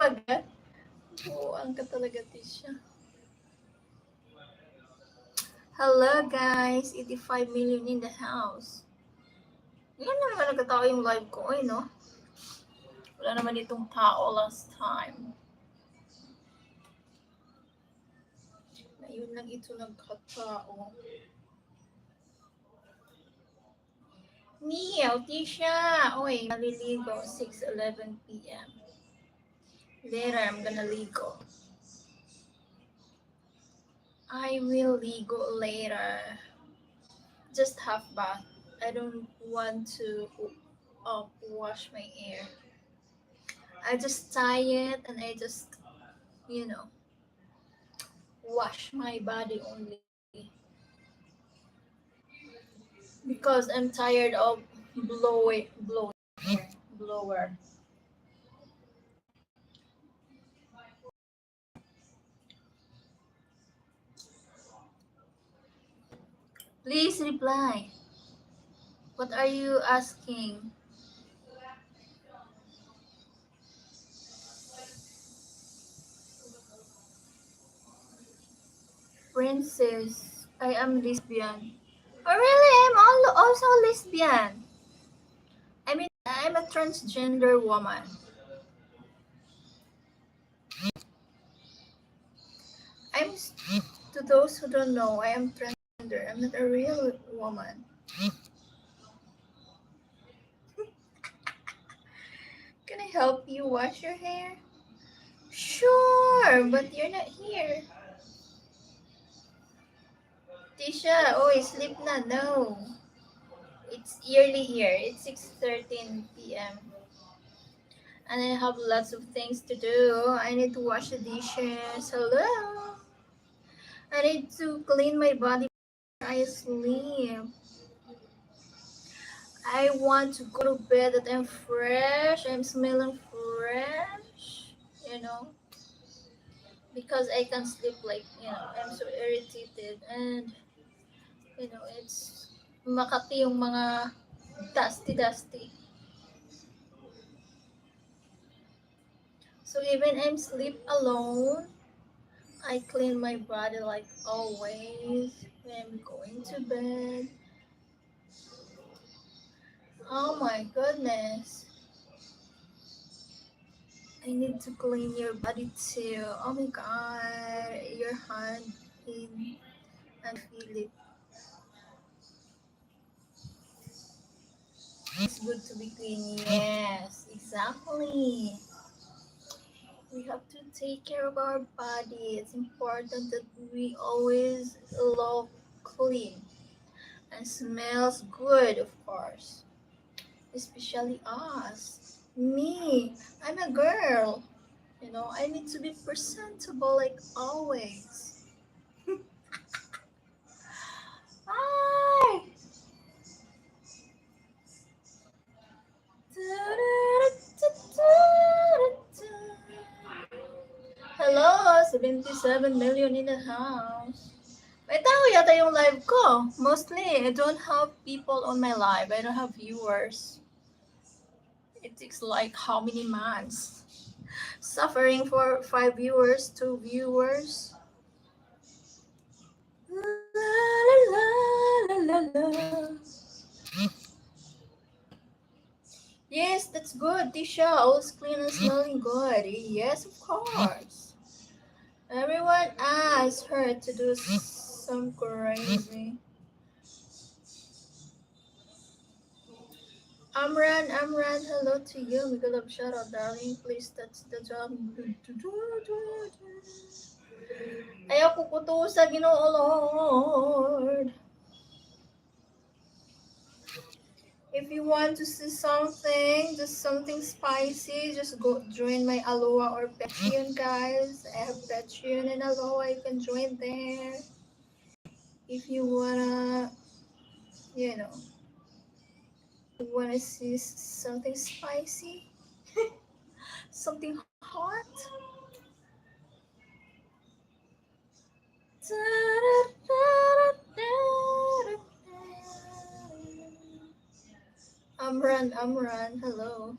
agad. Buuan ka talaga, Tisha. Hello guys, 85 million in the house. Yan na naman nagkatao yung live ko, no? Wala naman itong tao last time. Ayun lang ito nagkatao. Neil, Tisha. Oy, maliligo, 6:11 p.m. Later, I'm gonna ligo. I will ligo later. Just half bath. I don't want to wash my hair. I just tie it and I just, wash my body only. Because I'm tired of blower. Please reply. What are you asking? Princess, I am lesbian. Oh really? I'm also lesbian. I mean, I'm a transgender woman. I'm to those who don't know, I am transgender. I'm not a real woman. Can I help you wash your hair? Sure, but you're not here. Tisha, oh, sleep na. No. It's early here. It's 6:13 p.m. And I have lots of things to do. I need to wash the dishes. Hello. I need to clean my body before I sleep. I want to go to bed that I'm fresh. I'm smelling fresh. Because I can sleep like, I'm so irritated. And, it's Makati yung mga dusty. So even I'm sleep alone, I clean my body like always when I'm going to bed. Oh my goodness. I need to clean your body too. Oh my god. Your hand in and feel it. It's good to be clean. Yes, exactly. We have to take care of our body. It's important that we always look clean and smells good, of course. Especially us. Me, I'm a girl. I need to be presentable like always. Hi. Hello, 77 million in the house. May tao yata yung live ko. Mostly, I don't have people on my live. I don't have viewers. It takes like how many months? Suffering for 5 viewers, 2 viewers. La, la, la. Yes, that's good. Tisha, always clean and smelling good. Yes, of course. Everyone asked her to do some crazy. Amran, hello to you. Mega love shout out, darling. Please touch the job. Ayaw ko kutusa, Ginoo Lord. If you want to see something, just something spicy, just go join my Aloha or Patreon, guys. I have Patreon and Aloha. You can join there. If you you know, wanna see something spicy, something hot. Amran, hello.